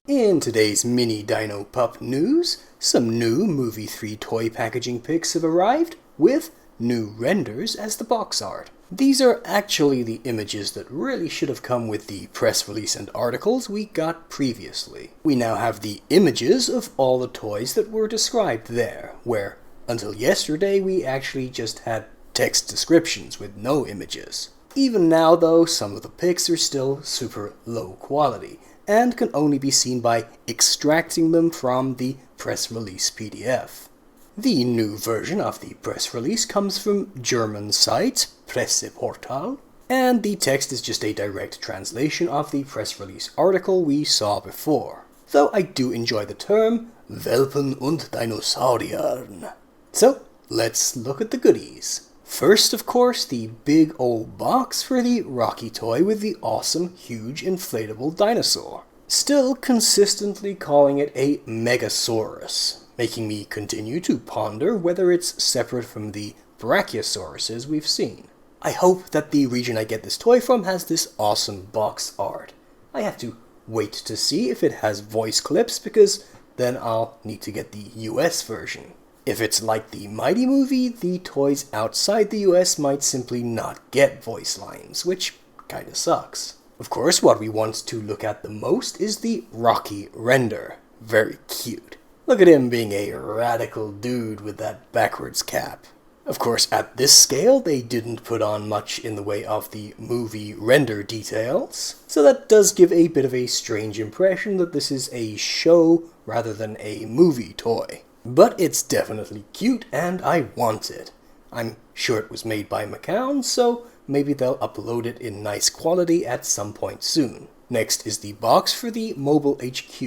In today's mini Dino Pup news, some new Movie 3 toy packaging pics have arrived, with new renders as the box art. These are actually the images that really should have come with the press release and articles we got previously. We now have the images of all the toys that were described there, where until yesterday we actually just had text descriptions with no images. Even now though, some of the pics are still super low quality, and can only be seen by extracting them from the press release PDF. The new version of the press release comes from German site Presseportal, and the text is just a direct translation of the press release article we saw before, though I do enjoy the term Welpen und Dinosauriern. So, let's look at the goodies. First, of course, the big old box for the Rocky toy with the awesome, huge, inflatable dinosaur. Still consistently calling it a Megasaurus, making me continue to ponder whether it's separate from the Brachiosauruses we've seen. I hope that the region I get this toy from has this awesome box art. I have to wait to see if it has voice clips, because then I'll need to get the US version. If it's like the Mighty movie, the toys outside the US might simply not get voice lines, which kinda sucks. Of course, what we want to look at the most is the Rocky render. Very cute. Look at him being a radical dude with that backwards cap. Of course, at this scale, they didn't put on much in the way of the movie render details, so that does give a bit of a strange impression that this is a show rather than a movie toy. But it's definitely cute, and I want it. I'm sure it was made by McCown, so maybe they'll upload it in nice quality at some point soon. Next is the box for the mobile HQ.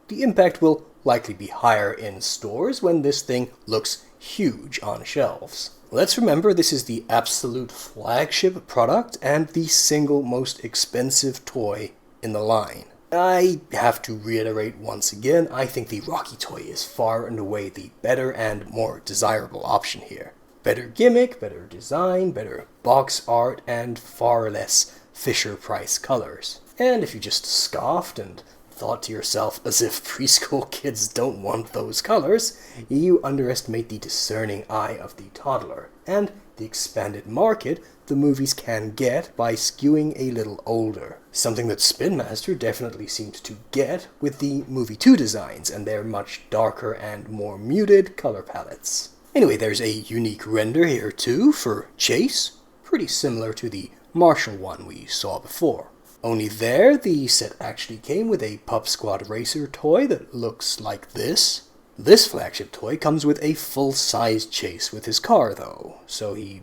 The impact will likely be higher in stores when this thing looks huge on shelves. Let's remember this is the absolute flagship product and the single most expensive toy in the line. I have to reiterate once again, I think the Rocky toy is far and away the better and more desirable option here. Better gimmick, better design, better box art, and far less Fisher-Price colors. And if you just scoffed and thought to yourself as if preschool kids don't want those colors, you underestimate the discerning eye of the toddler, and the expanded market the movies can get by skewing a little older. Something that Spin Master definitely seemed to get with the Movie 2 designs and their much darker and more muted color palettes. Anyway, there's a unique render here too for Chase, pretty similar to the Marshall one we saw before. Only there, the set actually came with a Pup Squad Racer toy that looks like this. This flagship toy comes with a full-size Chase with his car though, so he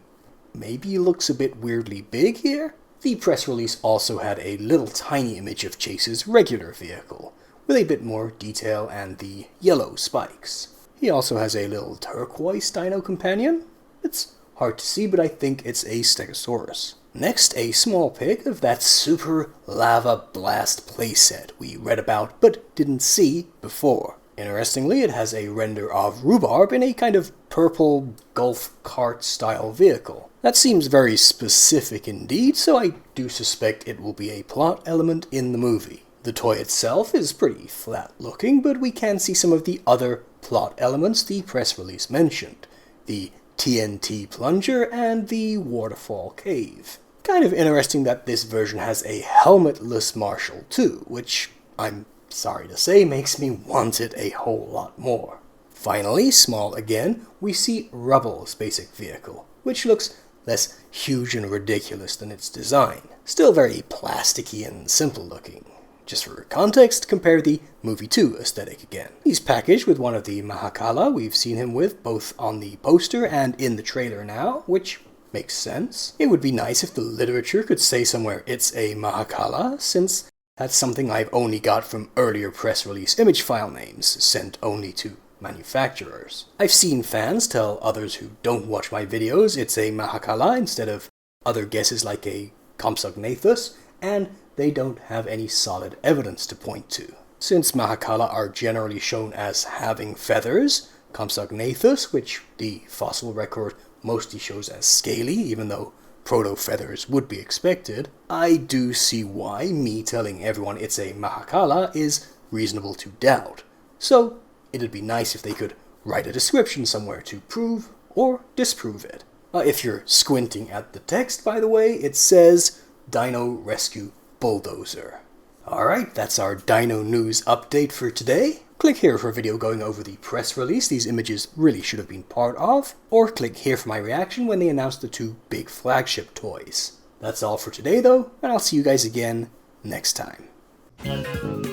maybe looks a bit weirdly big here. The press release also had a little tiny image of Chase's regular vehicle, with a bit more detail and the yellow spikes. He also has a little turquoise dino companion. It's hard to see, but I think it's a Stegosaurus. Next, a small pic of that super lava blast playset we read about but didn't see before. Interestingly, it has a render of Rhubarb in a kind of purple golf cart style vehicle. That seems very specific indeed, so I do suspect it will be a plot element in the movie. The toy itself is pretty flat looking, but we can see some of the other plot elements the press release mentioned. The TNT plunger and the waterfall cave. Kind of interesting that this version has a helmetless Marshall too, which I'm sorry to say makes me want it a whole lot more. Finally, small again, we see Rubble's basic vehicle, which looks less huge and ridiculous than its design. Still very plasticky and simple looking. Just for context, compare the Movie 2 aesthetic again. He's packaged with one of the Mahakala we've seen him with both on the poster and in the trailer now, which makes sense. It would be nice if the literature could say somewhere it's a Mahakala, since that's something I've only got from earlier press release image file names, sent only to manufacturers. I've seen fans tell others who don't watch my videos it's a Mahakala instead of other guesses like a Compsognathus, and they don't have any solid evidence to point to. Since Mahakala are generally shown as having feathers, Compsognathus, which the fossil record mostly shows as scaly, even though proto-feathers would be expected, I do see why me telling everyone it's a Mahakala is reasonable to doubt. So it'd be nice if they could write a description somewhere to prove or disprove it. If you're squinting at the text, by the way, it says Dino Rescue Bulldozer. Alright, that's our Dino News update for today. Click here for a video going over the press release these images really should have been part of, or click here for my reaction when they announced the 2 big flagship toys. That's all for today though, and I'll see you guys again next time.